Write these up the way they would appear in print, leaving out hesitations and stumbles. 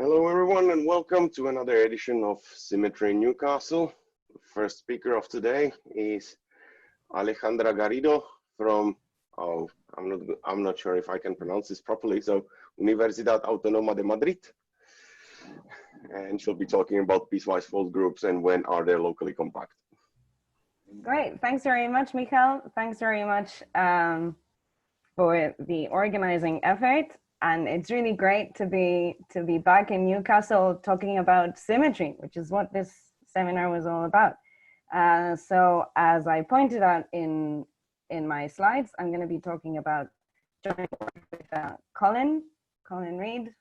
Hello everyone and welcome to another edition of Symmetry in Newcastle. The first speaker of today is Alejandra Garrido from, I'm not sure if I can pronounce this properly, so Universidad Autónoma de Madrid. And she'll be talking about piecewise fold groups and when are they locally compact. Great, thanks very much, Michael. Thanks very much for the organizing effort. And it's really great to be back in Newcastle talking about symmetry, which is what this seminar was all about. So as I pointed out in my slides, I'm going to be talking about joint work with Colin Reid.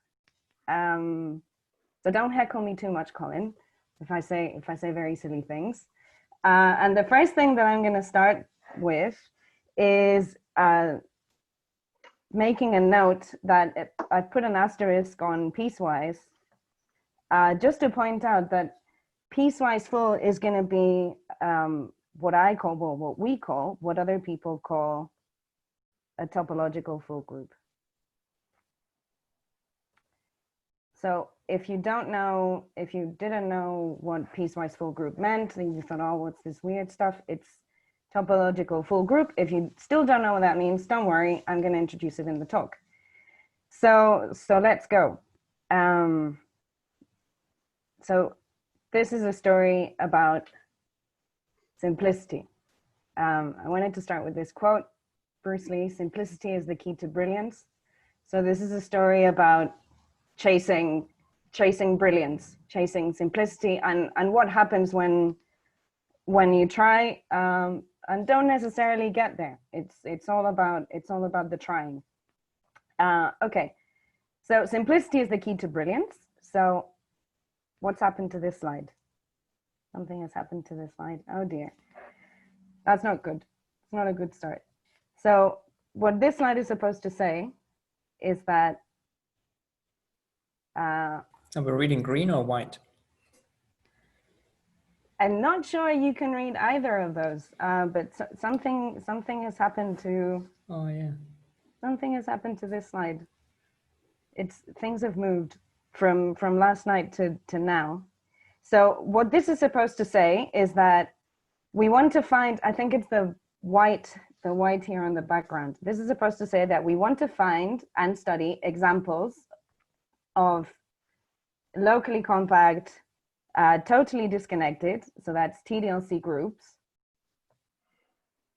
So don't heckle me too much, Colin, if I say very silly things. And the first thing that I'm going to start with is making a note that I put an asterisk on piecewise, just to point out that piecewise full is going to be what I call, well, what we call, what other people call a topological full group. So if you didn't know what piecewise full group meant, and you thought, oh, what's this weird stuff? It's topological full group. If you still don't know what that means, don't worry, I'm going to introduce it in the talk. So let's go. So this is a story about simplicity. I wanted to start with this quote, Bruce Lee: "Simplicity is the key to brilliance." So this is a story about chasing brilliance, chasing simplicity, and what happens when you try and don't necessarily get there. It's all about the trying. Okay, so simplicity is the key to brilliance. So what's happened to this slide? Something has happened to this slide. Oh dear, that's not good. It's not a good start. So what this slide is supposed to say is that are we reading green or white? I'm not sure you can read either of those, but something has happened to. Oh yeah. Something has happened to this slide. Things have moved from last night to now. So what this is supposed to say is that we want to find. I think it's the white here on the background. This is supposed to say that we want to find and study examples of locally compact, totally disconnected, so that's TDLC groups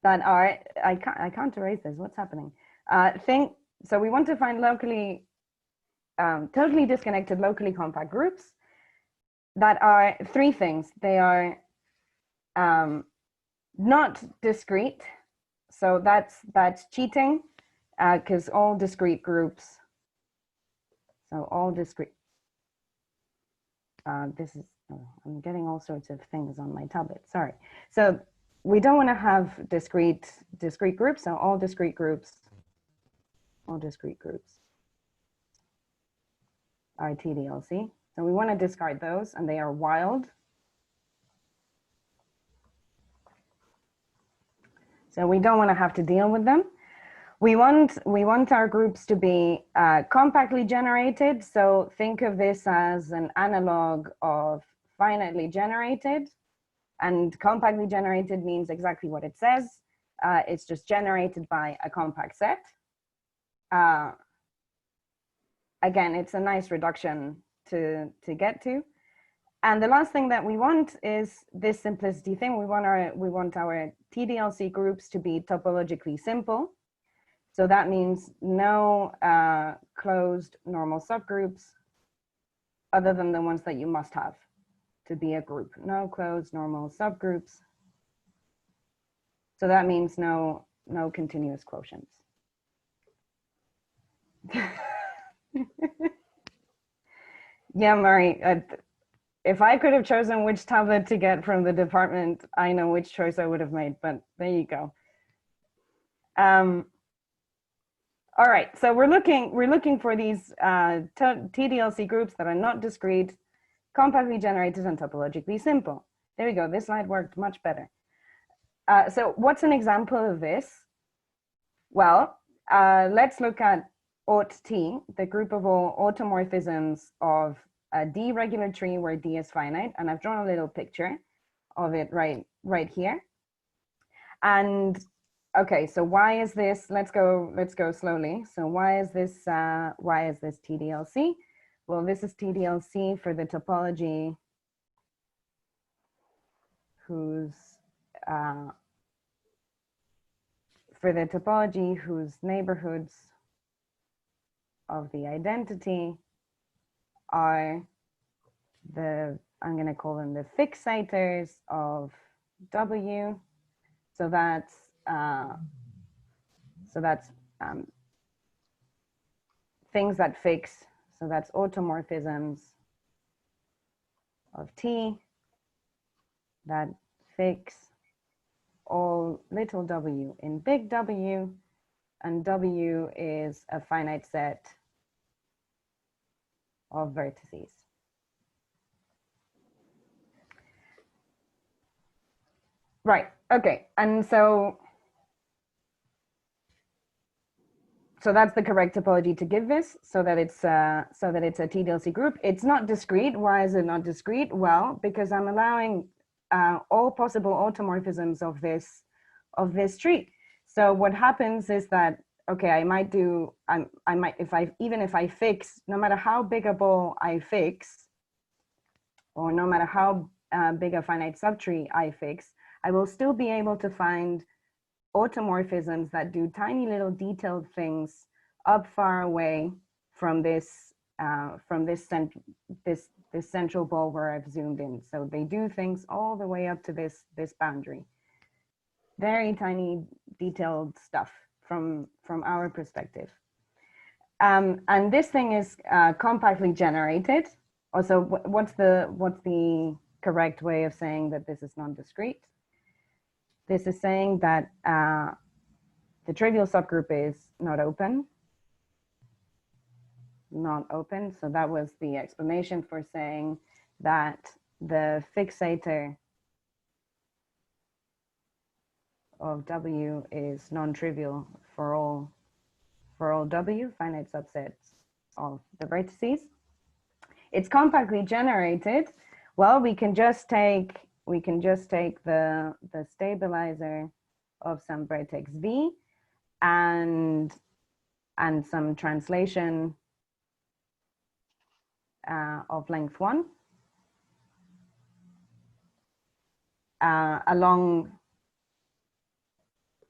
that are, I can't erase this, what's happening? So we want to find locally, totally disconnected, locally compact groups that are three things. They are not discrete, so that's cheating, because all discrete groups, so all discrete, this is, I'm getting all sorts of things on my tablet, sorry. So we don't want to have discrete groups, so all discrete groups are TDLC. So we want to discard those, and they are wild. So we don't want to have to deal with them. We want our groups to be compactly generated. So think of this as an analog of finitely generated, and compactly generated means exactly what it says. It's just generated by a compact set. Again, it's a nice reduction to get to. And the last thing that we want is this simplicity thing. We want our TDLC groups to be topologically simple. So that means no closed normal subgroups other than the ones that you must have to be a group. No closed normal subgroups. So that means no continuous quotients. Yeah, Murray, if I could have chosen which tablet to get from the department, I know which choice I would have made, but there you go. All right, so we're looking for these TDLC groups that are not discrete, compactly generated, and topologically simple. There we go. This slide worked much better. So what's an example of this? Well, let's look at aut T, the group of all automorphisms of a D regular tree where D is finite, and I've drawn a little picture of it right here. And okay, so why is this? Let's go slowly. So why is this TDLC? Well, this is TDLC for the topology whose neighborhoods of the identity are I'm going to call them the fixators of W. So that's things that fix. So that's automorphisms of T that fix all little w in big W, and W is a finite set of vertices. Right, okay, and so that's the correct topology to give this, so that it's a TDLC group. It's not discrete. Why is it not discrete? Well, because I'm allowing all possible automorphisms of this tree. So what happens is that, okay, I might even if I fix, no matter how big a ball I fix, or no matter how big a finite subtree I fix, I will still be able to find automorphisms that do tiny little detailed things up far away from this central ball where I've zoomed in. So they do things all the way up to this boundary. Very tiny detailed stuff from our perspective. And this thing is compactly generated. Also, what's the correct way of saying that this is non-discrete? This is saying that the trivial subgroup is not open. Not open. So that was the explanation for saying that the fixator of W is non-trivial for all W, finite subsets of the vertices. It's compactly generated. Well, we can just take the stabilizer of some vertex V and some translation of length 1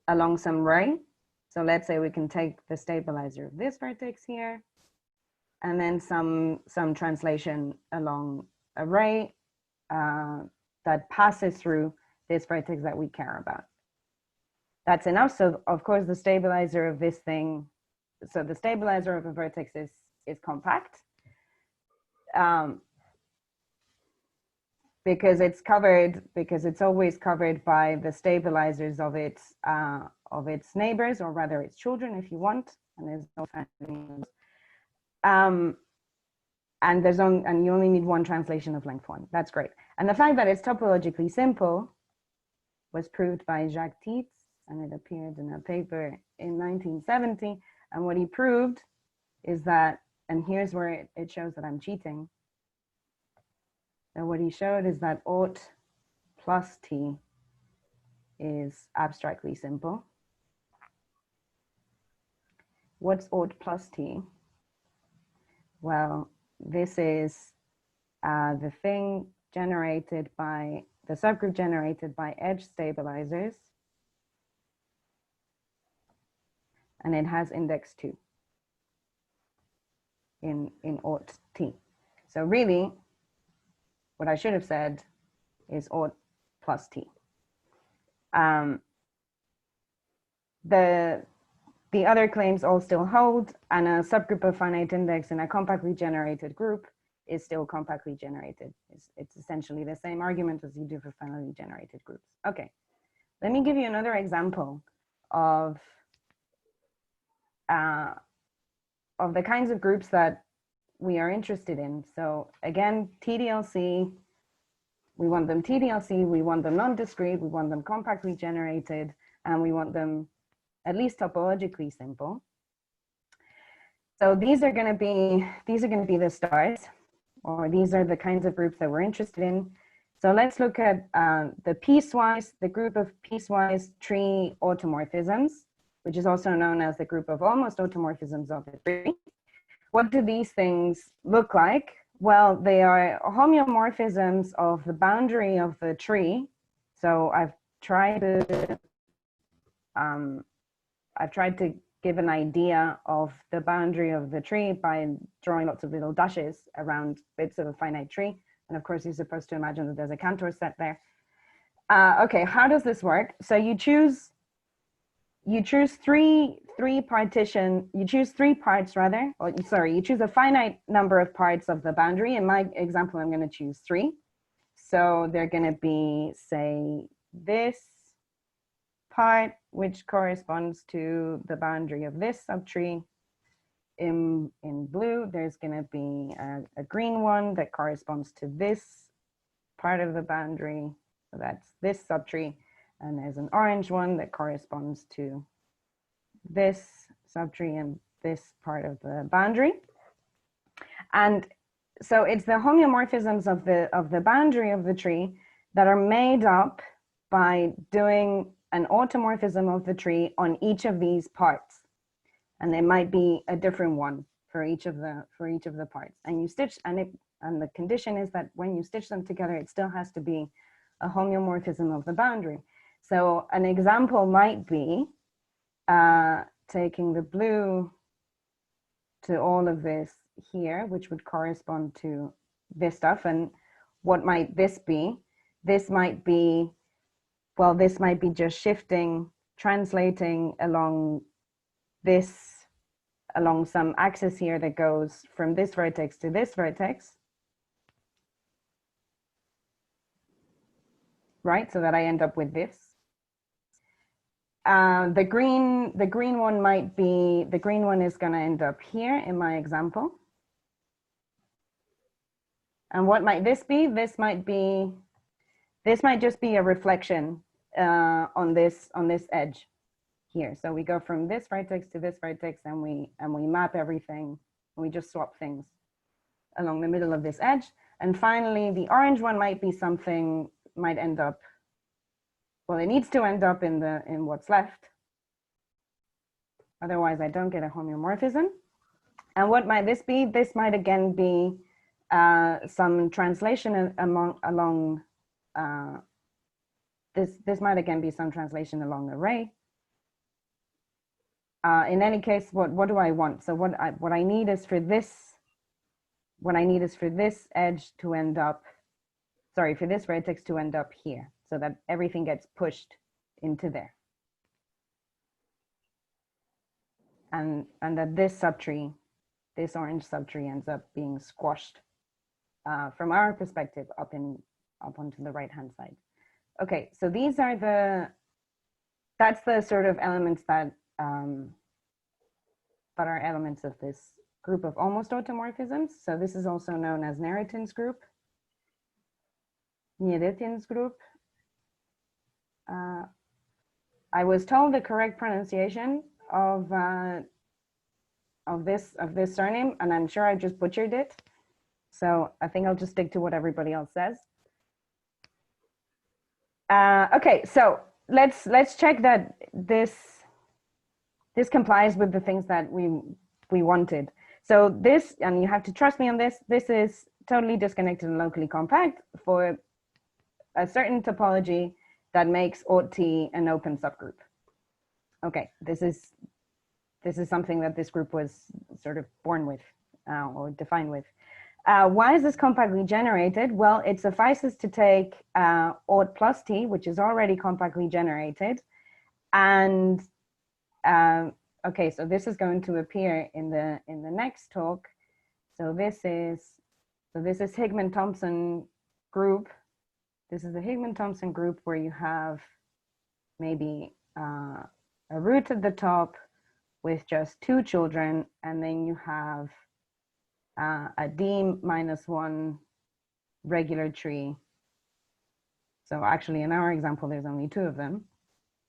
along some ray. So let's say we can take the stabilizer of this vertex here, and then some translation along a ray that passes through this vertex that we care about. That's enough. So of course the stabilizer of this thing, so the stabilizer of a vertex is compact, because it's always covered by the stabilizers of its neighbors, or rather its children, if you want. And there's no fancy. And you only need one translation of length 1. That's great. And the fact that it's topologically simple was proved by Jacques Tietz, and it appeared in a paper in 1970. And what he proved is that, and here's where it shows that I'm cheating. And what he showed is that aught plus T is abstractly simple. What's aught plus T? Well, this is the thing generated by the subgroup generated by edge stabilizers, and it has index 2 in aught T. So really, what I should have said is aught plus T. The other claims all still hold, and a subgroup of finite index in a compactly generated group is still compactly generated. It's essentially the same argument as you do for finitely generated groups. Okay, let me give you another example of the kinds of groups that we are interested in. So again, TDLC, we want them TDLC, we want them non-discrete, we want them compactly generated, and we want them at least topologically simple. So these are going to be the stars. or these are the kinds of groups that we're interested in. So let's look at the group of piecewise tree automorphisms, which is also known as the group of almost automorphisms of the tree. What do these things look like? Well, they are homeomorphisms of the boundary of the tree. So I've tried to give an idea of the boundary of the tree by drawing lots of little dashes around bits of a finite tree. And of course, you're supposed to imagine that there's a Cantor set there. Okay, how does this work? So you choose three parts rather, or sorry, you choose a finite number of parts of the boundary. In my example, I'm going to choose 3. So they're going to be, say, this part, which corresponds to the boundary of this subtree. In blue, there's going to be a green one that corresponds to this part of the boundary. So that's this subtree. And there's an orange one that corresponds to this subtree and this part of the boundary. And so it's the homeomorphisms of the boundary of the tree that are made up by doing an automorphism of the tree on each of these parts. And there might be a different one for each of the parts. And you stitch, and the condition is that when you stitch them together, it still has to be a homeomorphism of the boundary. So an example might be taking the blue to all of this here, which would correspond to this stuff. And what might this be? This might be, well, this might be just shifting, translating along some axis here that goes from this vertex to this vertex. Right, so that I end up with this. The green one might be, the green one is going to end up here in my example. And what might this be? This might just be a reflection on this edge here. So we go from this vertex to this vertex, and we map everything. We just swap things along the middle of this edge. And finally, the orange one might be something, might end up, well, it needs to end up in what's left. Otherwise, I don't get a homeomorphism. And what might this be? This might again be some translation along this might again be some translation along the ray. In any case, what do I want? So what I need is for this edge to end up, sorry, for this vertex to end up here, so that everything gets pushed into there. And that this subtree, this orange subtree, ends up being squashed from our perspective up onto the right-hand side. Okay, so these are that's the sort of elements that are elements of this group of almost automorphisms. So this is also known as Neretin's group. Neretin's group. I was told the correct pronunciation of this surname, and I'm sure I just butchered it. So I think I'll just stick to what everybody else says. Okay, so let's check that this complies with the things that we wanted. So this, and you have to trust me on this, this is totally disconnected and locally compact for a certain topology that makes OT an open subgroup. Okay, this is something that this group was sort of born with or defined with. Why is this compactly generated? Well, it suffices to take OT plus T, which is already compactly generated, and okay, so this is going to appear in the next talk. So this is Higman-Thompson group. This is the Higman-Thompson group where you have maybe a root at the top with just 2 children, and then you have a D-1 regular tree. So actually in our example, there's only 2 of them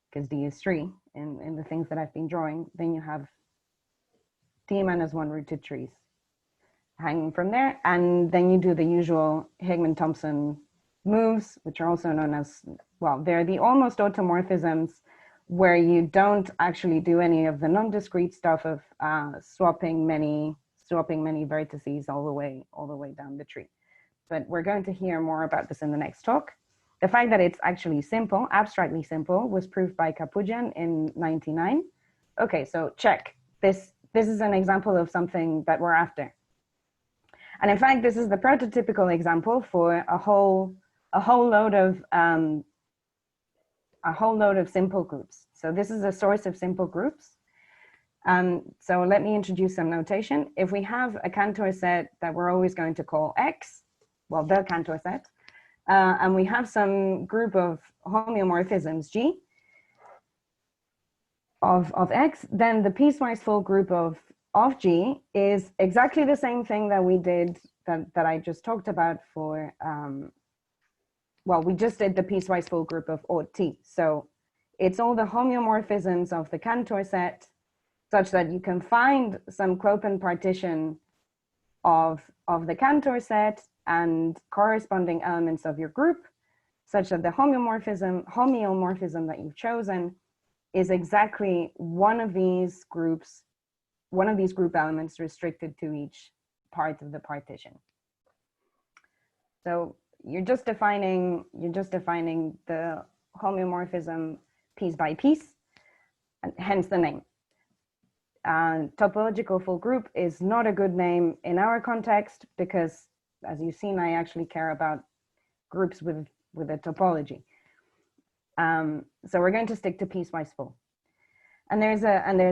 because D is 3 in the things that I've been drawing. Then you have D-1 rooted trees. hanging from there. And then you do the usual Higman-Thompson moves, which are also known as, well, they're the almost automorphisms where you don't actually do any of the non-discrete stuff of swapping many vertices all the way down the tree. But we're going to hear more about this in the next talk. The fact that it's actually simple, abstractly simple, was proved by Kapudjan in 1999. Okay, so check. This is an example of something that we're after. And in fact, this is the prototypical example for a whole load of simple groups. So this is a source of simple groups. So let me introduce some notation. If we have a Cantor set that we're always going to call X, well, the Cantor set, and we have some group of homeomorphisms G of X, then the piecewise full group of G is exactly the same thing that we did, that I just talked about for, well, we just did the piecewise full group of odd T. So it's all the homeomorphisms of the Cantor set, such that you can find some clopin partition of the Cantor set and corresponding elements of your group, such that the homeomorphism that you've chosen is exactly one of these group elements restricted to each part of the partition. So you're just defining the homeomorphism piece by piece, and hence the name. Topological full group is not a good name in our context because, as you've seen, I actually care about groups with a topology. So we're going to stick to piecewise full. And there's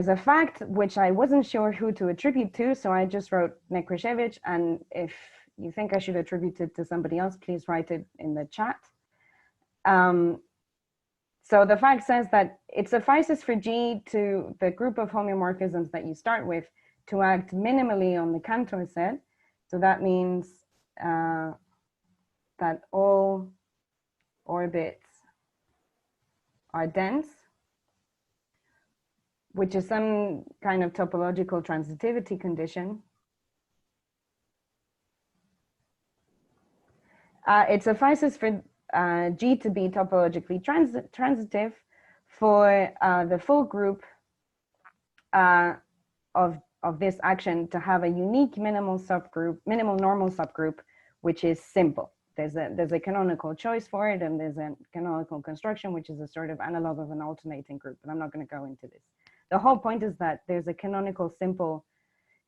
a fact which I wasn't sure who to attribute to, so I just wrote Nekrashevich, and if you think I should attribute it to somebody else, please write it in the chat. So the fact says that it suffices for G, to the group of homeomorphisms that you start with, to act minimally on the Cantor set. So that means that all orbits are dense, which is some kind of topological transitivity condition. It suffices for G to be topologically transitive for the full group of this action to have a unique minimal normal subgroup, which is simple. There's a canonical choice for it, and there's a canonical construction, which is a sort of analog of an alternating group, but I'm not going to go into this. The whole point is that there's a canonical simple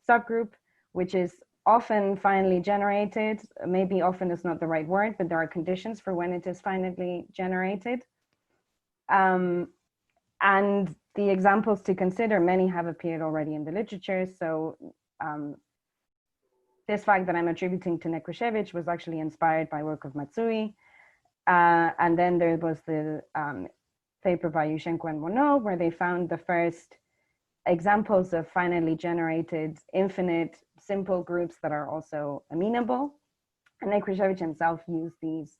subgroup, which is often finally generated. Maybe often is not the right word, but there are conditions for when it is finally generated. And the examples to consider, many have appeared already in the literature. So this fact that I'm attributing to Nekrashevich was actually inspired by work of Matsui. And then there was the paper by Yushchenko and Monod, where they found the first examples of finally generated infinite simple groups that are also amenable. And Nekrashevich himself used these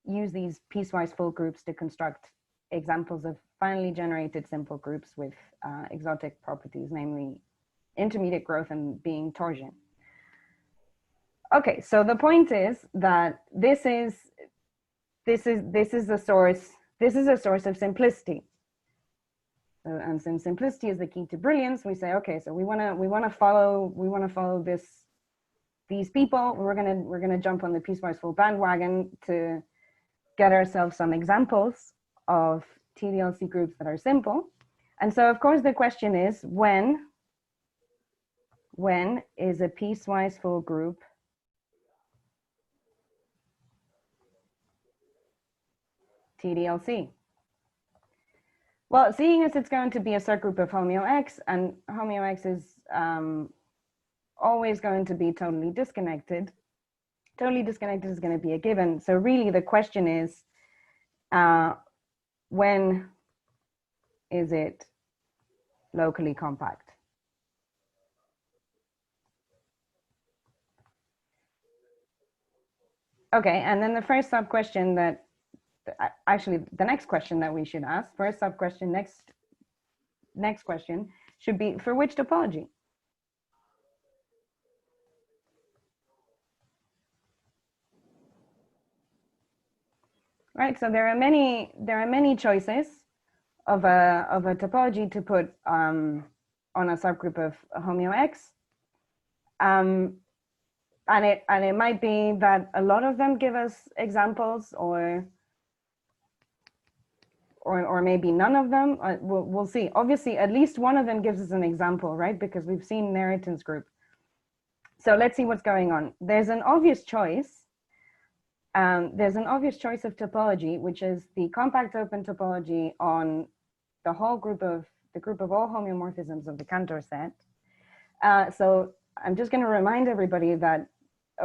piecewise full groups to construct examples of finally generated simple groups with exotic properties, namely intermediate growth and being torsion. Okay, so the point is that this is a source of simplicity. And since simplicity is the key to brilliance, we say, okay, so we want to follow these people. We're gonna jump on the piecewise full bandwagon to get ourselves some examples of TDLC groups that are simple. And so, of course, the question is, when is a piecewise full group TDLC? Well, seeing as it's going to be a subgroup of homeo X, and homeo X is always going to be totally disconnected is going to be a given. So really the question is, when is it locally compact? Okay, and then the first sub-question that, actually the next question that we should ask, first sub-question, next question should be, for which topology? right? So there are many choices of a topology to put on a subgroup of homeo X. And it might be that a lot of them give us examples, or maybe none of them. We'll see. Obviously, at least one of them gives us an example, right? Because we've seen Neretin's group. So let's see what's going on. There's an obvious choice. There's an obvious choice of topology, which is the compact open topology on the whole group of all homeomorphisms of the Cantor set. So I'm just going to remind everybody that,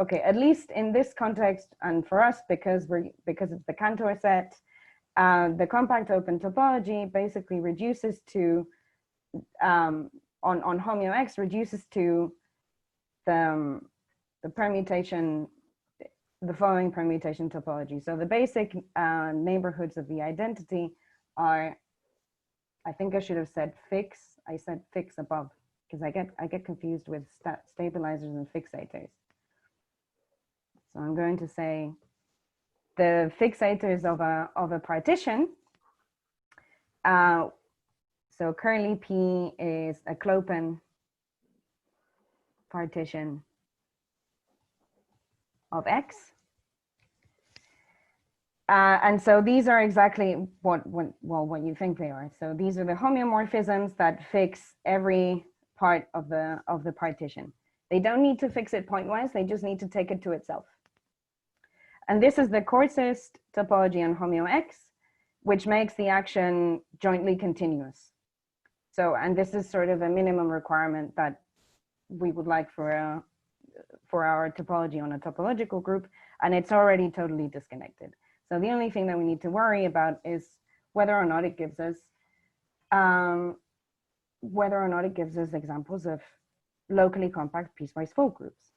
okay, at least in this context, and for us, because it's the Cantor set, the compact open topology basically reduces to on homeo X reduces to the permutation, the following permutation topology. So the basic neighborhoods of the identity are, I think I should have said fix. I said fix above, because I get confused with stabilizers and fixators. So I'm going to say the fixators of a partition. So curly P is a Klopen partition of X. And so these are exactly what you think they are. So these are the homeomorphisms that fix every part of the partition. They don't need to fix it pointwise, they just need to take it to itself. And this is the coarsest topology on homeo X, which makes the action jointly continuous. So, and this is sort of a minimum requirement that we would like for our topology on a topological group, and it's already totally disconnected. So the only thing that we need to worry about is whether or not it gives us examples of locally compact piecewise full groups.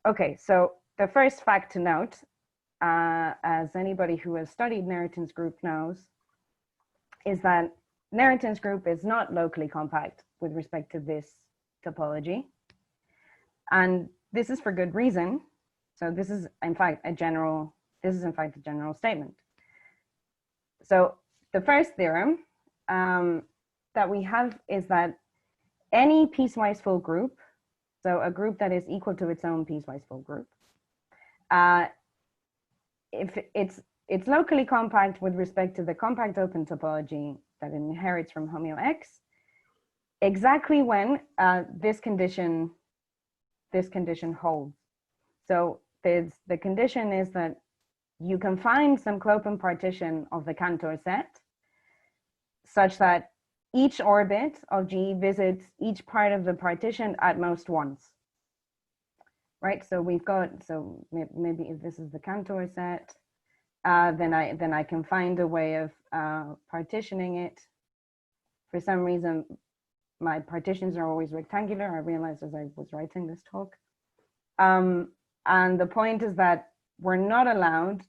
Okay, so the first fact to note, as anybody who has studied Neretin's group knows, is that Neretin's group is not locally compact with respect to this topology. And this is for good reason. So this is in fact a general statement. So the first theorem that we have is that any piecewise full group, so a group that is equal to its own piecewise full group, if it's locally compact with respect to the compact open topology that inherits from homeo X, exactly when this condition holds. So the condition is that you can find some Klopen partition of the Cantor set such that each orbit of G visits each part of the partition at most once. Right, so we've got, so maybe if this is the Cantor set, then I can find a way of partitioning it. For some reason, my partitions are always rectangular. I realized as I was writing this talk. And the point is that we're not allowed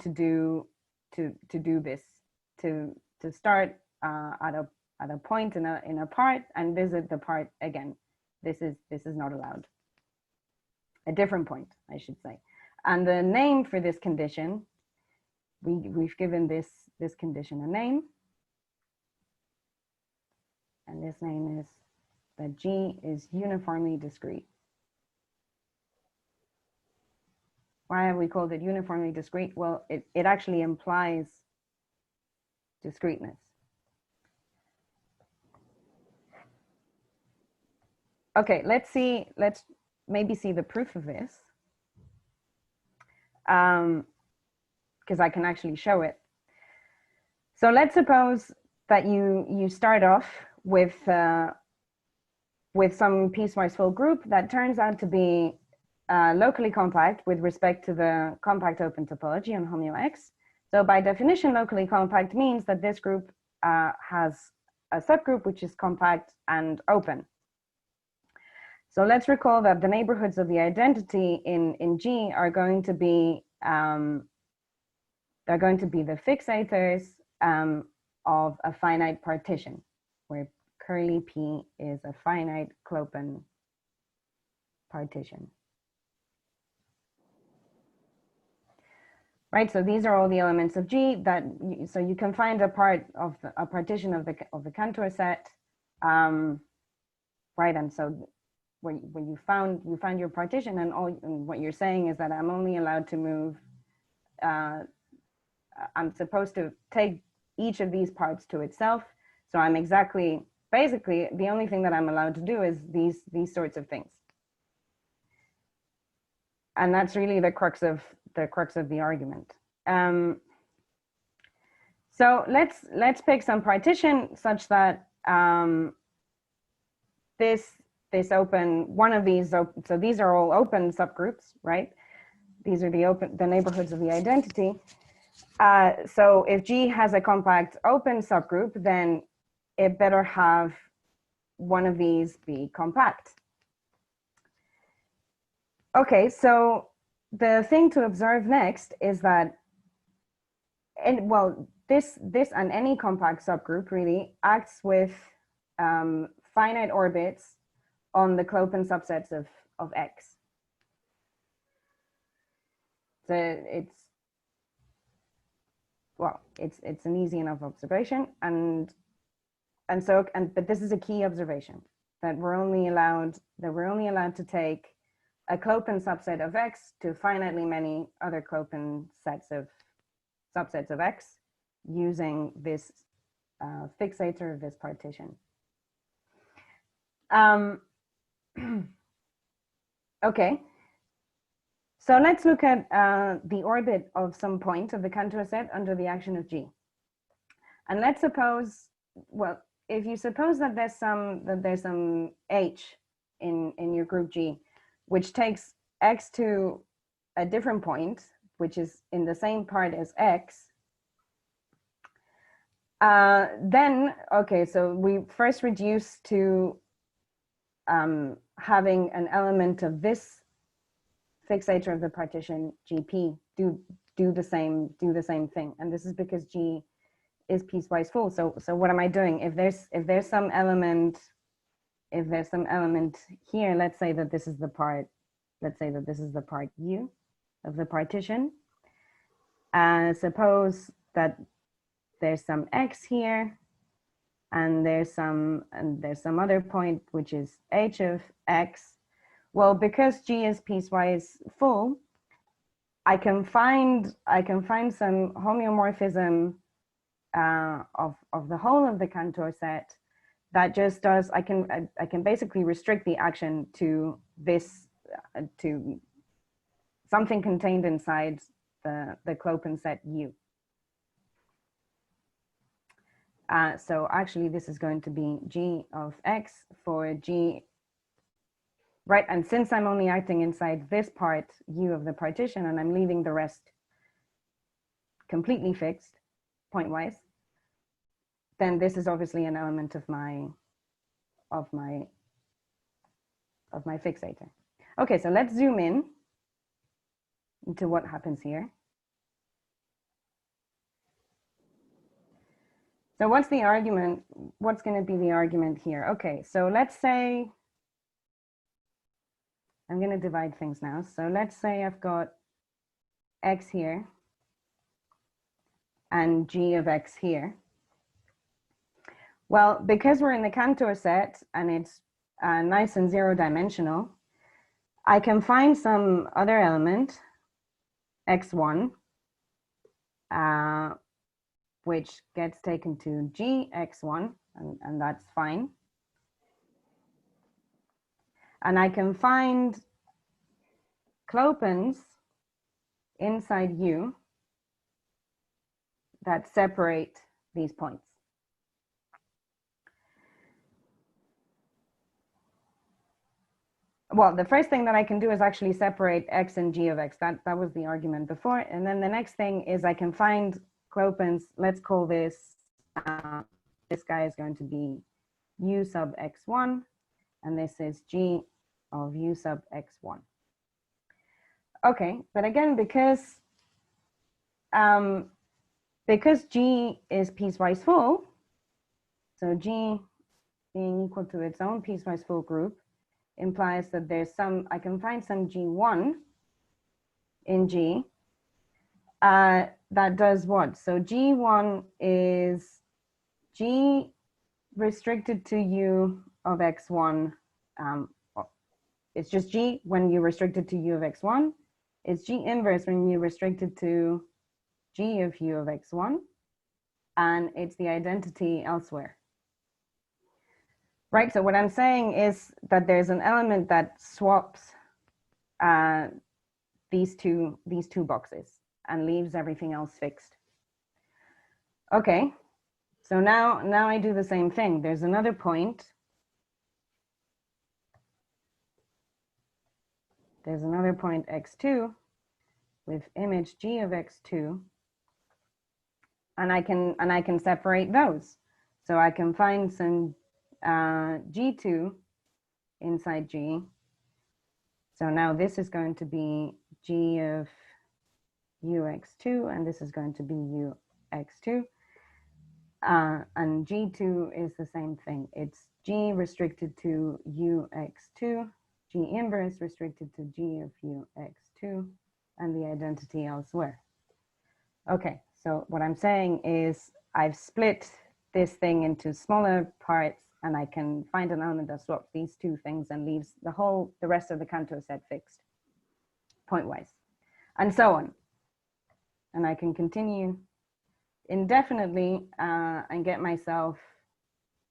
to do this, to start at a point in a part and visit the part again. This is not allowed. A different point, I should say. And the name for this condition, we've given this condition a name. And this name is that G is uniformly discrete. Why have we called it uniformly discrete? Well, it actually implies discreteness. Okay, let's maybe see the proof of this. Because I can actually show it. So let's suppose that you start off with some piecewise full group that turns out to be locally compact with respect to the compact open topology on homeo X. So by definition, locally compact means that this group has a subgroup which is compact and open. So let's recall that the neighborhoods of the identity in G are going to be they're going to be the fixators of a finite partition, where curly P is a finite Klopen partition. right? So these are all the elements of G that, so you can find a partition of the Cantor set, right? And so when you found your partition, and what you're saying is that I'm only allowed to move, I'm supposed to take each of these parts to itself. So I'm basically the only thing that I'm allowed to do is these sorts of things. And that's really the crux of the argument. So let's pick some partition such that this open, one of these, so these are all open subgroups, right? These are the neighborhoods of the identity. So if G has a compact open subgroup, then it better have one of these be compact. Okay, so the thing to observe next is that, this and any compact subgroup really acts with finite orbits on the clopin subsets of X. So it's an easy enough observation, but this is a key observation, that we're only allowed to take a clopin subset of X to finitely many other clopin subsets of X using this fixator of this partition. Okay, so let's look at the orbit of some point of the Cantor set under the action of G. And let's suppose, well, if you suppose that there's some H in your group G, which takes X to a different point, which is in the same part as X, then, okay, so we first reduce to having an element of this fixator of the partition GP do the same thing, and this is because G is piecewise full. So what am I doing? If there's some element here, let's say that this is the part U of the partition. Suppose that there's some X here, and there's some other point which is H of X. Well, because G is piecewise full, I can find some homeomorphism of the whole of the Cantor set that just does, I can basically restrict the action to this, to something contained inside the clopin set U. So actually this is going to be G of X for G, right? And since I'm only acting inside this part U of the partition, and I'm leaving the rest completely fixed pointwise, then this is obviously an element of my fixator. Okay, so let's zoom in into what happens here. So what's the argument? What's going to be the argument here? Okay, so let's say, I'm going to divide things now. So let's say I've got X here and G of X here. Well, because we're in the Cantor set and it's nice and zero dimensional, I can find some other element, X1, which gets taken to G X1, and that's fine. And I can find clopins inside U that separate these points. Well, the first thing that I can do is actually separate X and G of X. That was the argument before. And then the next thing is I can find clopins. Let's call this, this guy is going to be U sub X1, and this is G of U sub X1. Okay, but again, because G is piecewise full, so G being equal to its own piecewise full group implies that there's some, I can find some G1 in G, that does what? So G1 is G restricted to U of x1. It's just G when you restricted to U of x1. It's G inverse when you restricted to G of U of x1. And it's the identity elsewhere. Right, so what I'm saying is that there's an element that swaps these two boxes and leaves everything else fixed. Okay, so now I do the same thing. There's another point. There's another point x2 with image G of x2, and I can separate those. So I can find some G2 inside G. So now this is going to be G of Ux2, and this is going to be Ux2. And G2 is the same thing. It's G restricted to Ux2, G inverse restricted to G of Ux2, and the identity elsewhere. Okay, so what I'm saying is I've split this thing into smaller parts, and I can find an element that swaps these two things and leaves the rest of the Cantor set fixed, pointwise, and so on. And I can continue indefinitely and get myself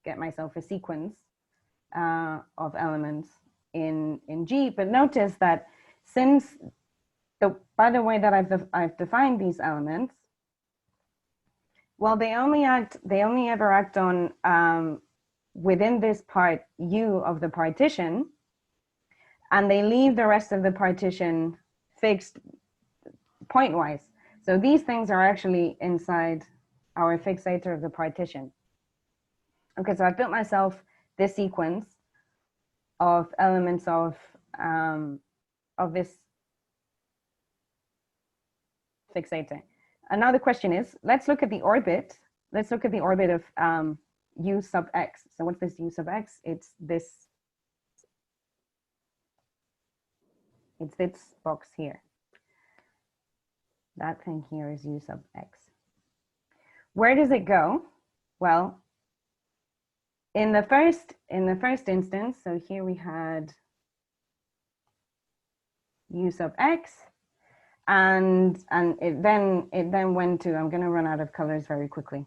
a sequence of elements in G. But notice that since by the way that I've defined these elements, well, they only ever act on within this part U of the partition, and they leave the rest of the partition fixed pointwise. So these things are actually inside our fixator of the partition. Okay, so I've built myself this sequence of elements of this fixator. Another question is, let's look at the orbit. Let's look at the orbit of U sub x. So what's this U sub x? It's this box here. That thing here is U sub x. Where does it go? Well, in the first instance, so here we had U sub x, and it then went to, I'm going to run out of colors very quickly.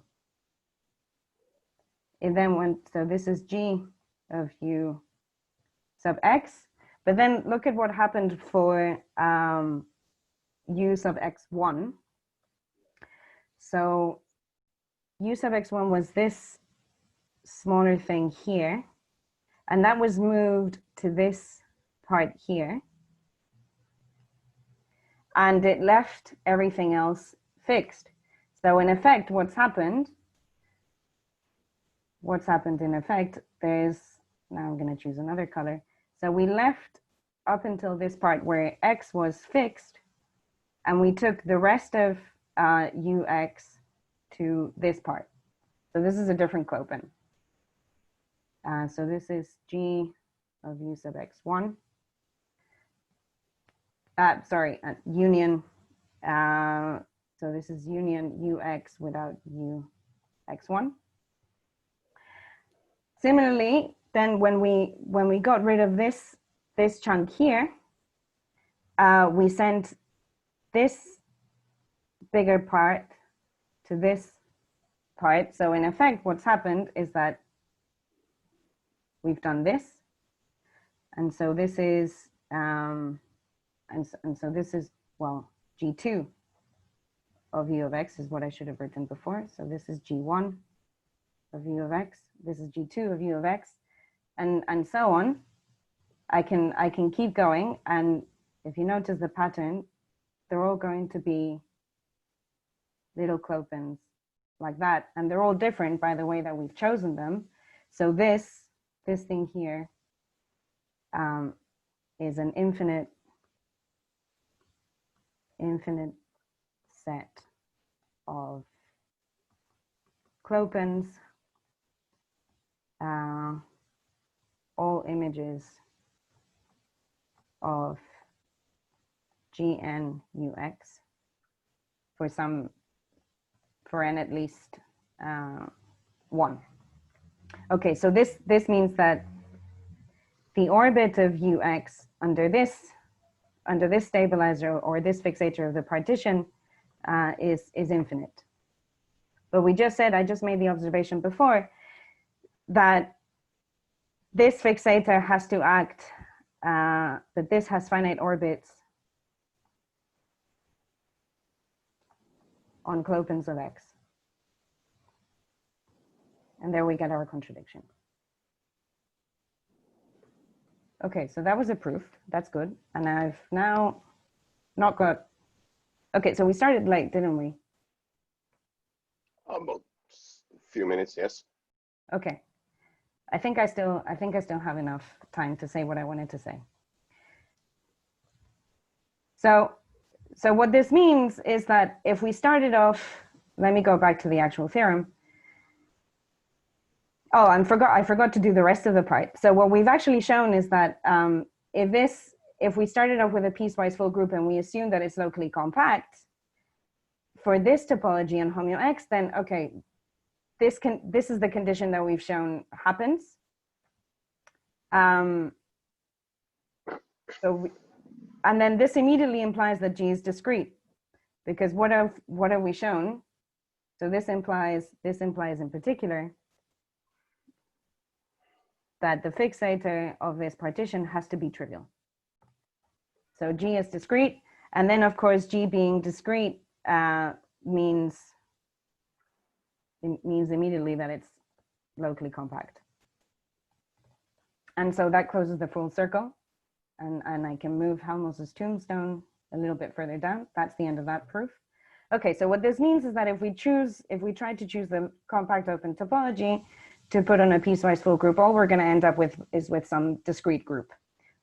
It then went, so this is G of U sub x, but then look at what happened for U sub x1. So U sub x1 was this smaller thing here, and that was moved to this part here, and it left everything else fixed. So in effect, what's happened in effect, now I'm going to choose another color. So we left up until this part where x was fixed, and we took the rest of ux to this part. So this is a different Clopin. So this is G of U sub x1. Union. So this is union ux without ux1. Similarly, then when we got rid of this chunk here, we sent this bigger part to this part. So in effect, what's happened is that we've done this, and so this is and so this is, well, G2 of U of x is what I should have written before. So this is G1 of U of x. This is G2 of U of x, and so on. I can keep going, and if you notice the pattern, they're all going to be little Clopins like that, and they're all different by the way that we've chosen them. So this thing here is an infinite set of Clopins, all images of GN UX. for n at least 1. Okay, so this means that the orbit of ux under this stabilizer or this fixator of the partition is infinite. But we just said, I just made the observation before, that this fixator has to act, that this has finite orbits on clopens of x. And there we get our contradiction. Okay, so that was a proof. That's good. And I've now not got, okay, so we started late, didn't we? About a few minutes, yes. Okay. I think I still have enough time to say what I wanted to say. So what this means is that if we started off, let me go back to the actual theorem. Oh, I forgot to do the rest of the part. So what we've actually shown is that if we started off with a piecewise full group and we assume that it's locally compact, for this topology on homeo X, then okay, this is the condition that we've shown happens. And then this immediately implies that G is discrete, because what have we shown? So this implies in particular that the fixator of this partition has to be trivial. So G is discrete, and then of course G being discrete means immediately that it's locally compact. And so that closes the full circle, and I can move Helmholtz's tombstone a little bit further down. That's the end of that proof. Okay, so what this means is that if we try to choose the compact open topology to put on a piecewise full group, all we're going to end up with is with some discrete group.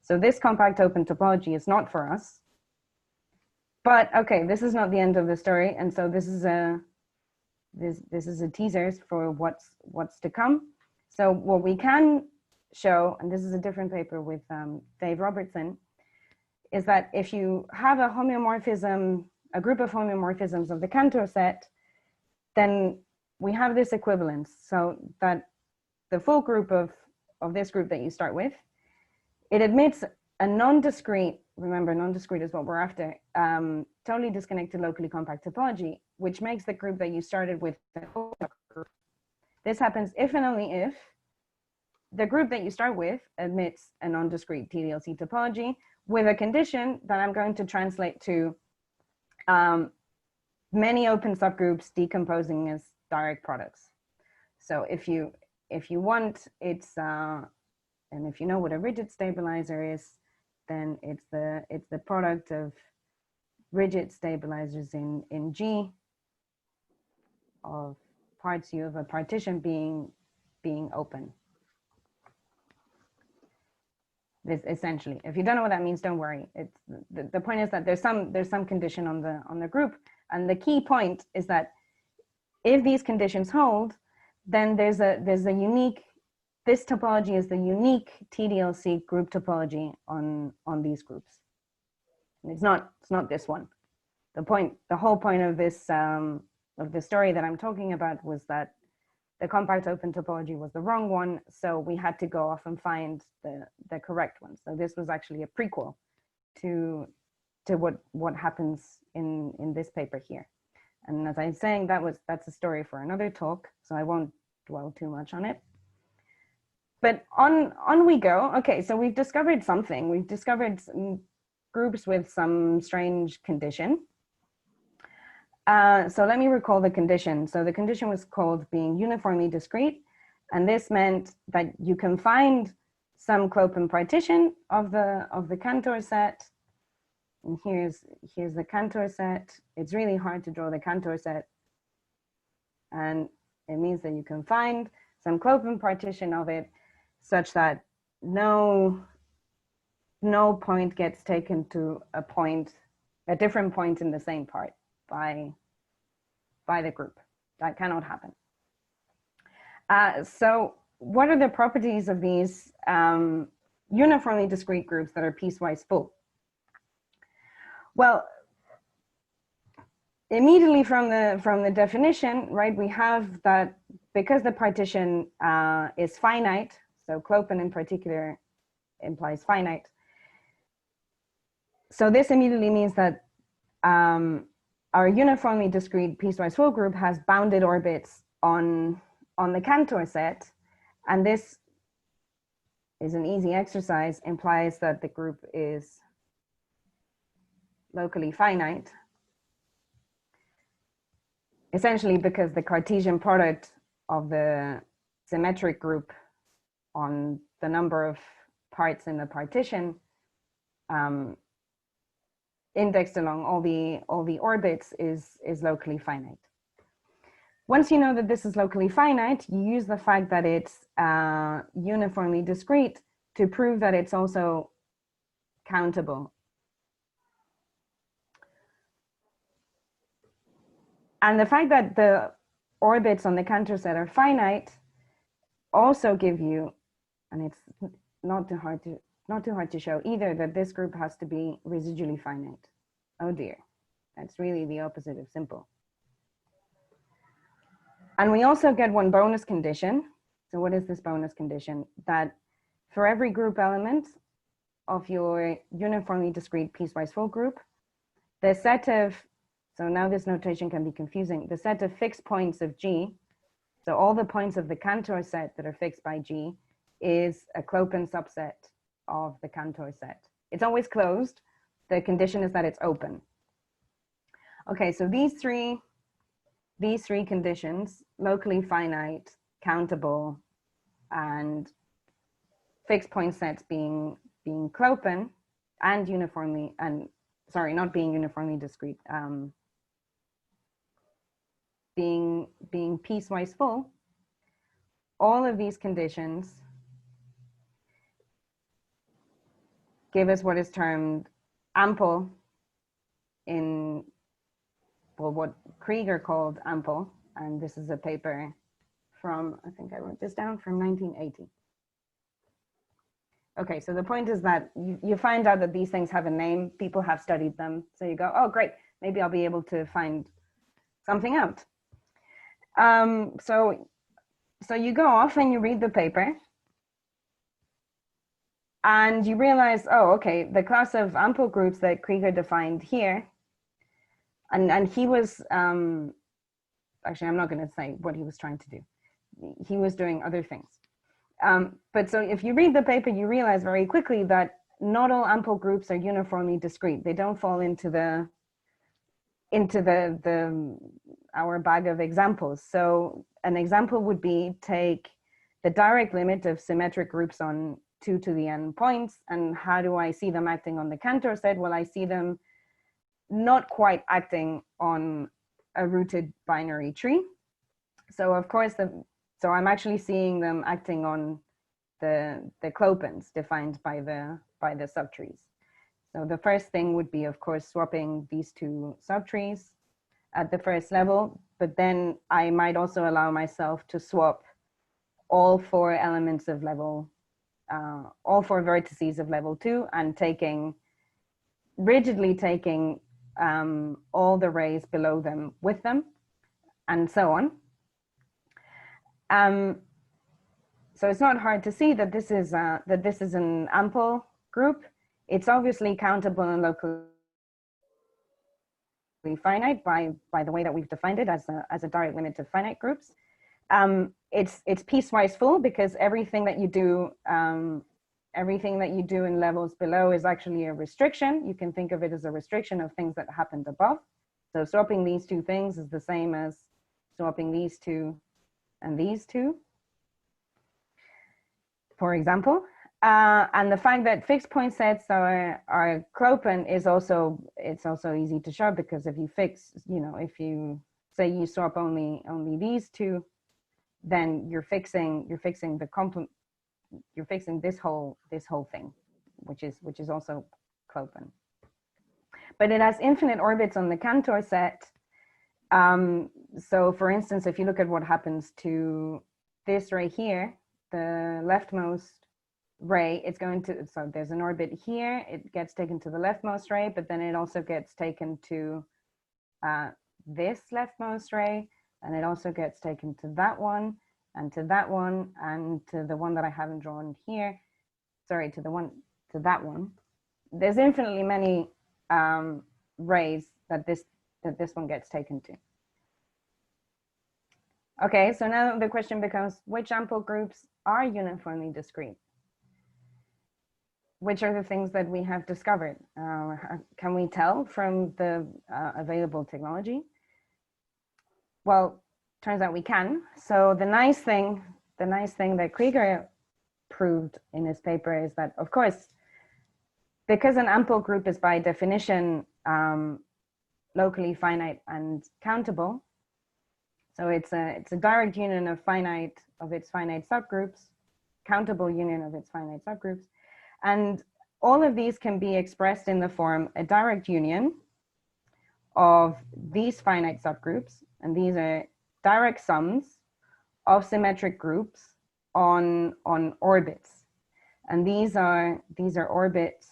So this compact open topology is not for us. But okay, this is not the end of the story, and so this is a teaser for what's to come. So what we can show, and this is a different paper with Dave Robertson, is that if you have a homeomorphism, a group of homeomorphisms of the Cantor set, then we have this equivalence, so that the full group of this group that you start with, it admits a non-discrete, remember non-discrete is what we're after, totally disconnected locally compact topology, which makes the group that you started with. This happens if and only if the group that you start with admits a non-discrete TDLC topology with a condition that I'm going to translate to many open subgroups decomposing as direct products. So if you want, it's and if you know what a rigid stabilizer is, then it's the product of rigid stabilizers in G of parts U of a partition being open. This essentially, if you don't know what that means, don't worry. It's the point is that there's some condition on the group, and the key point is that if these conditions hold, then there's a unique, this topology is the unique TDLC group topology on these groups. And it's not this one. The whole point of this of the story that I'm talking about was that the compact open topology was the wrong one, so we had to go off and find the correct one. So this was actually a prequel to what happens in this paper here. And as I'm saying, that's a story for another talk, so I won't dwell too much on it. But on we go. Okay, so we've discovered something. We've discovered some groups with some strange condition. So let me recall the condition. So the condition was called being uniformly discrete, and this meant that you can find some clopin partition of the Cantor set. And here's the Cantor set. It's really hard to draw the Cantor set, and it means that you can find some clopin partition of it such that no point gets taken to a different point in the same part by the group. That cannot happen. So what are the properties of these uniformly discrete groups that are piecewise full? Well, immediately from the definition, right, we have that because the partition is finite, so Klopen in particular implies finite. So this immediately means that our uniformly discrete piecewise full group has bounded orbits on the Cantor set, and this is an easy exercise, implies that the group is locally finite, essentially because the Cartesian product of the symmetric group on the number of parts in the partition indexed along all the orbits is locally finite. Once you know that this is locally finite, you use the fact that it's uniformly discrete to prove that it's also countable. And the fact that the orbits on the Cantor set are finite also give you, and it's not too hard to show either, that this group has to be residually finite. Oh dear, that's really the opposite of simple. And we also get one bonus condition. So what is this bonus condition? That for every group element of your uniformly discrete piecewise full group, the set of, so now this notation can be confusing, the set of fixed points of G, so all the points of the Cantor set that are fixed by G, is a Klopen subset of the Cantor set. It's always closed. The condition is that it's open. Okay, so these three conditions, locally finite, countable, and fixed point sets being Klopen and uniformly, and sorry, not being uniformly discrete, being piecewise full, all of these conditions give us what is termed ample in, well, what Krieger called ample, and this is a paper from, I think I wrote this down, from 1980. Okay, so the point is that you find out that these things have a name, people have studied them, so you go, oh great, maybe I'll be able to find something out. So you go off and you read the paper, and you realize, oh, okay, the class of ample groups that Krieger defined here, and he was, actually, I'm not going to say what he was trying to do. He was doing other things. But so if you read the paper, you realize very quickly that not all ample groups are uniformly discrete. They don't fall into our bag of examples. So an example would be, take the direct limit of symmetric groups on 2 to the n points, and how do I see them acting on the Cantor set? Well, I see them not quite acting on a rooted binary tree. So of course, so I'm actually seeing them acting on the Klopens defined by the subtrees. So the first thing would be, of course, swapping these two subtrees at the first level, but then I might also allow myself to swap all 4 elements of level, all 4 vertices of level 2, and rigidly taking all the rays below them with them, and so on. So it's not hard to see that this is an ample group. It's obviously countable and locally finite by the way that we've defined it as a direct limit of finite groups. It's piecewise full because everything that you do in levels below is actually a restriction. You can think of it as a restriction of things that happened above. So swapping these two things is the same as swapping these two and these two, for example. And the fact that fixed point sets are Klopen is also easy to show, because if you fix, if you say you swap only these two, then you're fixing the complement, you're fixing this whole thing, which is also Klopen. But it has infinite orbits on the Cantor set. So for instance, if you look at what happens to this ray here, the leftmost ray, it's going to, so there's an orbit here, it gets taken to the leftmost ray, but then it also gets taken to this leftmost ray, and it also gets taken to that one, and to that one, and to the one that I haven't drawn here. Sorry, to that one. There's infinitely many rays that this one gets taken to. Okay, so now the question becomes, which ample groups are uniformly discrete? Which are the things that we have discovered? Can we tell from the available technology? Well, turns out we can. So the nice thing that Krieger proved in his paper is that, of course, because an ample group is by definition locally finite and countable, so it's a direct union of its finite subgroups, countable union of its finite subgroups, and all of these can be expressed in the form a direct union of these finite subgroups, and these are direct sums of symmetric groups on orbits, and these are orbits.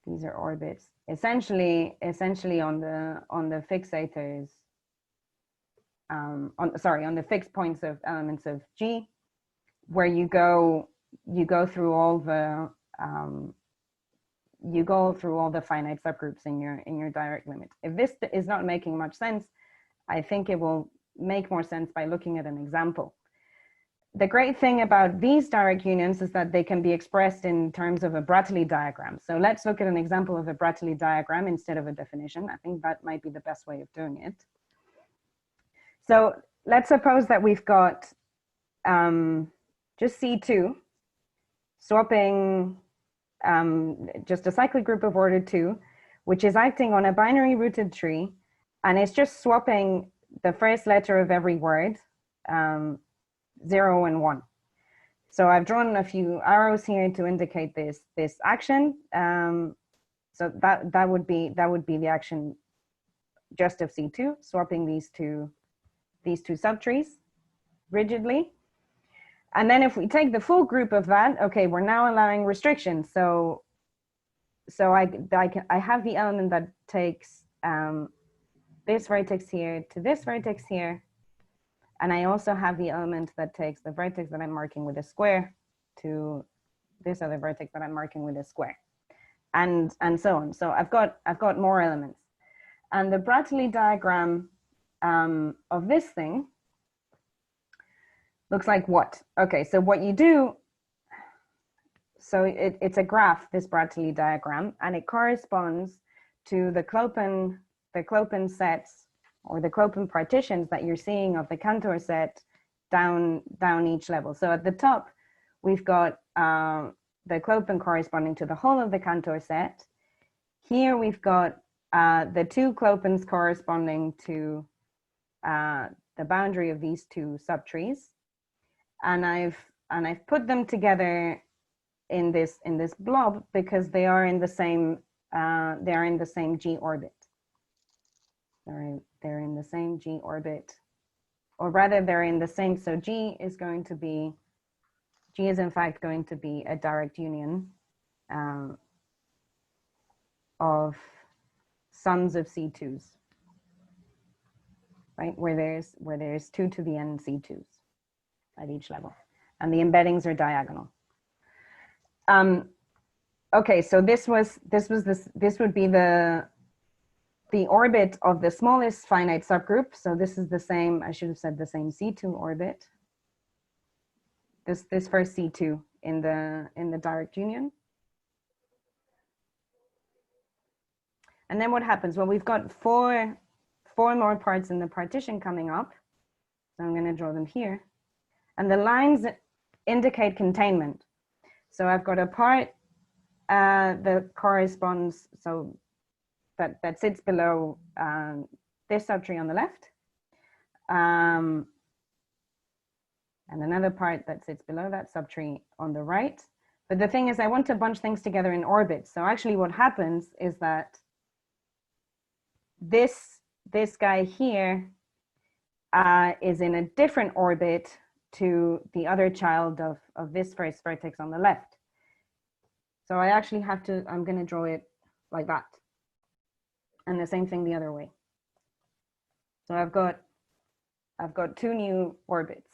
These are orbits essentially on the fixators. On the fixed points of elements of G, where you go through all the finite subgroups in your direct limit. If this is not making much sense, I think it will make more sense by looking at an example. The great thing about these direct unions is that they can be expressed in terms of a Bratteli diagram. So let's look at an example of a Bratteli diagram instead of a definition. I think that might be the best way of doing it. So let's suppose that we've got just C2 swapping just a cyclic group of order 2, which is acting on a binary rooted tree, and it's just swapping the first letter of every word, 0 and 1. So I've drawn a few arrows here to indicate this action. So that would be the action just of C2, swapping these two subtrees rigidly. And then if we take the full group of that, okay, we're now allowing restrictions. So I have the element that takes this vertex here to this vertex here. And I also have the element that takes the vertex that I'm marking with a square to this other vertex that I'm marking with a square, and so on. So I've got more elements. And the Bratteli diagram of this thing looks like what? Okay, so what you do, so it's a graph, this Bratteli diagram, and it corresponds to the Clopen sets, or the Clopen partitions that you're seeing of the Cantor set down each level. So at the top, we've got the Clopen corresponding to the whole of the Cantor set. Here we've got the two Clopens corresponding to the boundary of these two subtrees, and I've put them together in this blob because they are in the same G orbit. They're in the same G orbit, or rather they're in the same. So G is in fact going to be a direct union of sums of C2s, right? Where there's 2 to the n C2s at each level, and the embeddings are diagonal. Okay, so this would be the orbit of the smallest finite subgroup. So this is the same, I should have said the same C2 orbit. This first C2 in the direct union. And then what happens? Well, we've got four more parts in the partition coming up. So I'm going to draw them here. And the lines indicate containment. So I've got a part that corresponds, so that sits below this subtree on the left, and another part that sits below that subtree on the right. But the thing is, I want to bunch things together in orbits. So actually what happens is that this guy here is in a different orbit to the other child of this first vertex on the left. So I actually have to, I'm going to draw it like that. and the same thing the other way. So I've got two new orbits,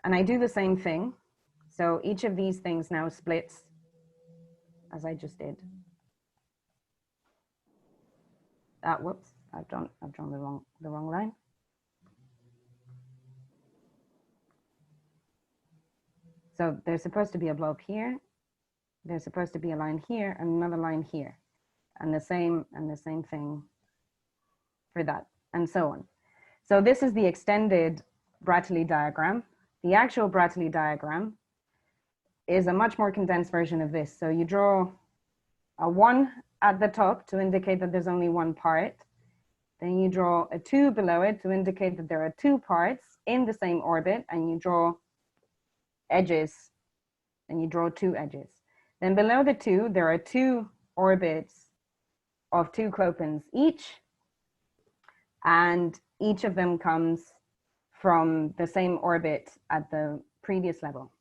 and I do the same thing. So each of these things now splits as I just did. Whoops, I've drawn the wrong line. So there's supposed to be a blob here. There's supposed to be a line here and another line here, and the same thing for that, and so on. So this is the extended Bratteli diagram. The actual Bratteli diagram is a much more condensed version of this. So you draw a 1 at the top to indicate that there's only one part. Then you draw a 2 below it to indicate that there are 2 parts in the same orbit, and you draw edges, and you draw 2 edges. Then below the 2, there are 2 orbits of 2 clopens each, and each of them comes from the same orbit at the previous level.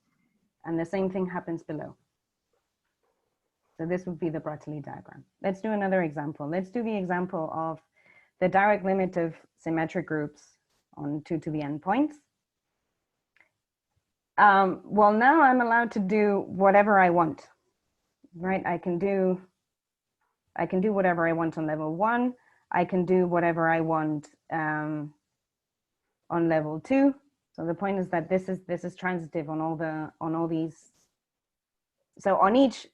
And the same thing happens below. So this would be the Bratteli diagram. Let's do another example. Let's do the example of the direct limit of symmetric groups on 2 to the n points. Well, now I'm allowed to do whatever I want, right? I can do whatever I want on level 1. I can do whatever I want on level 2. So the point is that this is transitive on all these. So on each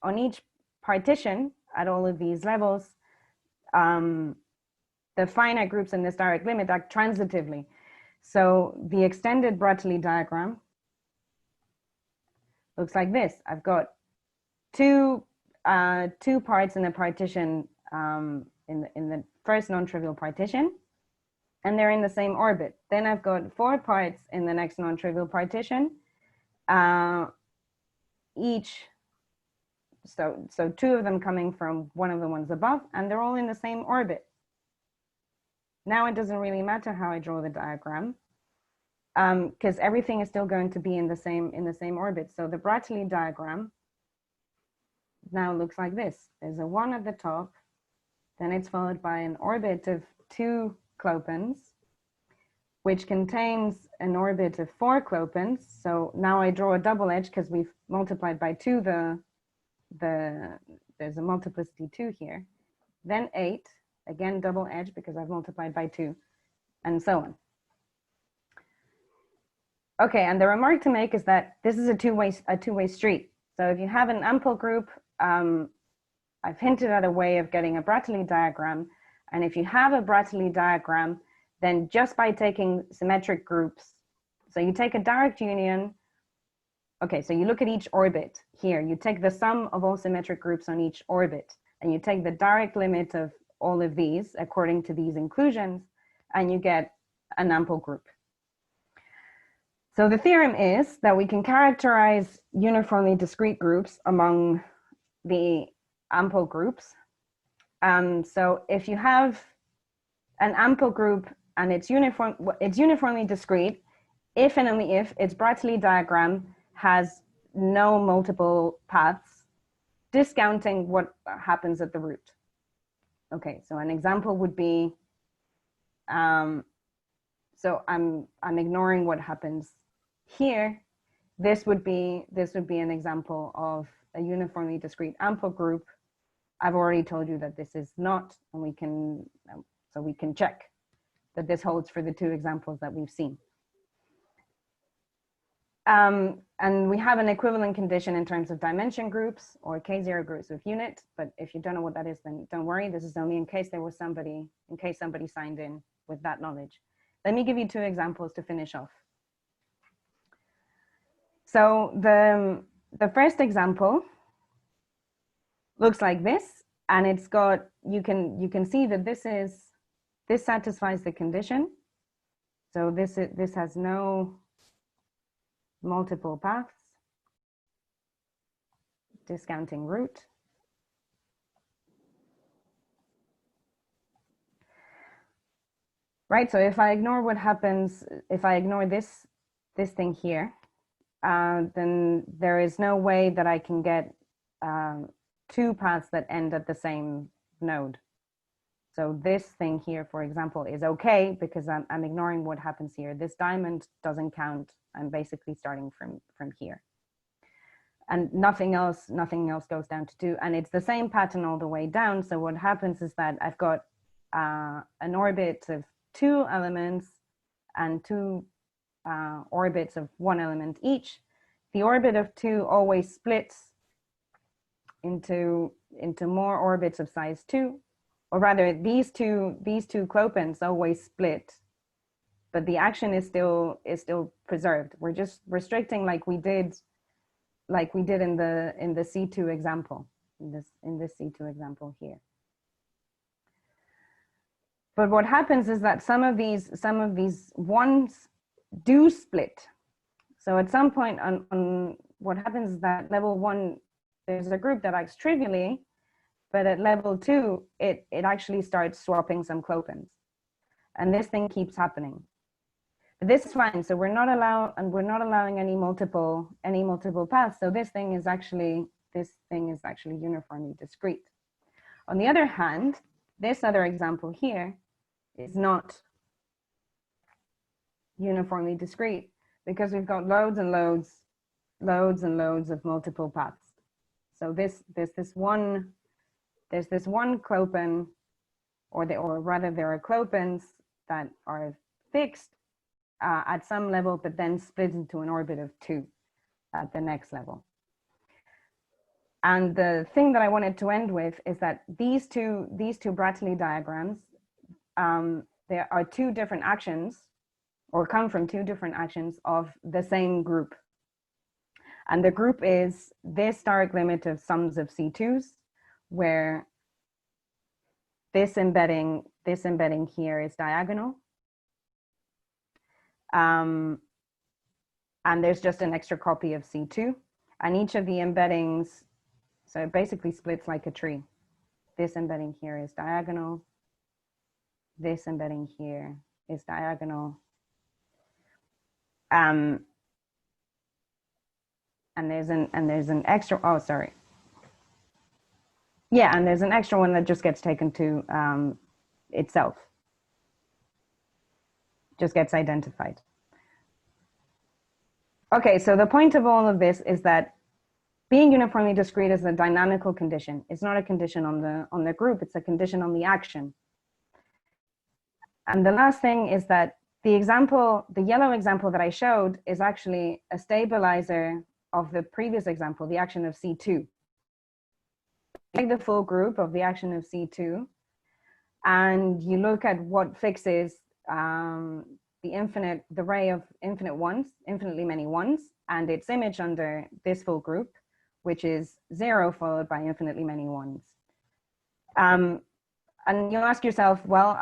partition at all of these levels, the finite groups in this direct limit act transitively. So the extended Bratteli diagram looks like this. I've got two parts in a partition in the first non-trivial partition, and they're in the same orbit. Then I've got 4 parts in the next non-trivial partition, so 2 of them coming from one of the ones above, and they're all in the same orbit. Now it doesn't really matter how I draw the diagram, because everything is still going to be in the same orbit. So the Bratteli diagram now looks like this. There's a 1 at the top, then it's followed by an orbit of 2 clopens, which contains an orbit of 4 clopens. So now I draw a double edge because we've multiplied by 2 there's a multiplicity 2 here. Then 8, again double edge because I've multiplied by 2, and so on. Okay, and the remark to make is that this is a two-way street. So if you have an ample group, I've hinted at a way of getting a Bratteli diagram. And if you have a Bratteli diagram, then just by taking symmetric groups, so you take a direct union. Okay, so you look at each orbit here. You take the sum of all symmetric groups on each orbit, and you take the direct limit of all of these according to these inclusions, and you get an ample group. So the theorem is that we can characterize uniformly discrete groups among the ample groups. So if you have an ample group and it's uniformly discrete, if and only if its Bratteli diagram has no multiple paths, discounting what happens at the root. Okay, so an example would be, so I'm ignoring what happens here. This would be an example of a uniformly discrete ample group. I've already told you that this is not, and we can check that this holds for the 2 examples that we've seen. And we have an equivalent condition in terms of dimension groups or K0 groups of unit, but if you don't know what that is, then don't worry. This is only in case somebody signed in with that knowledge. Let me give you 2 examples to finish off. So the first example looks like this, and it's got, you can see that this satisfies the condition. So this has no multiple paths, discounting root. Right, so if I ignore what happens, if I ignore this thing here, then there is no way that I can get 2 paths that end at the same node. So this thing here, for example, is okay because I'm ignoring what happens here. This diamond doesn't count. I'm basically starting from here. And nothing else goes down to 2. And it's the same pattern all the way down. So what happens is that I've got an orbit of 2 elements and 2 orbits of 1 element each. The orbit of 2 always splits into more orbits of size 2, or rather these two clopens always split, but the action is still preserved. We're just restricting like we did in the C2 example, in this C2 example here. But what happens is that some of these ones do split. So at some point on what happens is that level 1, there's a group that acts trivially, but at level 2, it actually starts swapping some clopens, and this thing keeps happening. But this is fine. So we're not allowing any multiple paths. So this thing is actually uniformly discrete. On the other hand, this other example here is not uniformly discrete because we've got loads and loads of multiple paths. So there's this one clopen, or rather there are clopens that are fixed at some level, but then split into an orbit of 2 at the next level. And the thing that I wanted to end with is that these two Bratteli diagrams, there are 2 different actions, or come from 2 different actions of the same group. And the group is this steric limit of sums of C2s, where this embedding here is diagonal. And there's just an extra copy of C2. And each of the embeddings, so it basically splits like a tree. This embedding here is diagonal. This embedding here is diagonal. And there's an extra, oh, sorry. Yeah, and there's an extra one that just gets taken to itself. Just gets identified. Okay, so the point of all of this is that being uniformly discrete is a dynamical condition. It's not a condition on the group, it's a condition on the action. And the last thing is that the yellow example that I showed is actually a stabilizer of the previous example, the action of C2. Take the full group of the action of C2, and you look at what fixes the ray of infinitely many ones, and its image under this full group, which is 0 followed by infinitely many ones. And you'll ask yourself, well,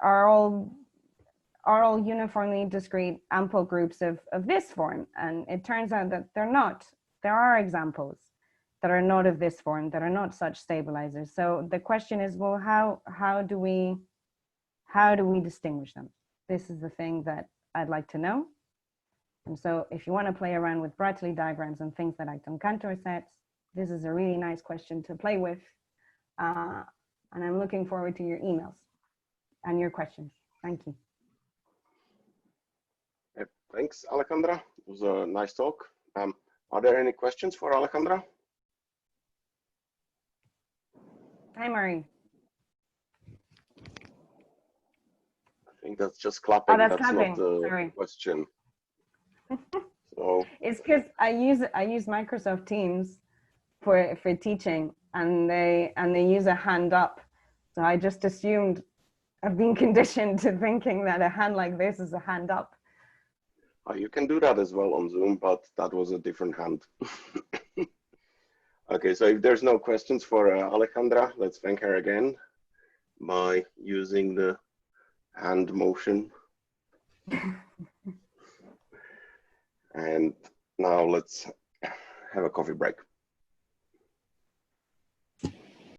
are all uniformly discrete ample groups of this form? And it turns out that they're not. There are examples that are not of this form, that are not such stabilizers. So the question is, well, how do we distinguish them? This is the thing that I'd like to know. And so if you want to play around with Bratteli diagrams and things that act on Cantor sets, this is a really nice question to play with. And I'm looking forward to your emails and your questions. Thank you. Thanks, Alejandra. It was a nice talk. Are there any questions for Alejandra? Hi, Marie. I think that's just clapping. Oh, that's clapping. Not the Sorry. Question. So it's because I use Microsoft Teams for teaching, and they use a hand up. So I just assumed, I've been conditioned to thinking that a hand like this is a hand up. you can do that as well on Zoom, but that was a different hand. Okay, so if there's no questions for Alejandra, let's thank her again by using the hand motion. And now let's have a coffee break.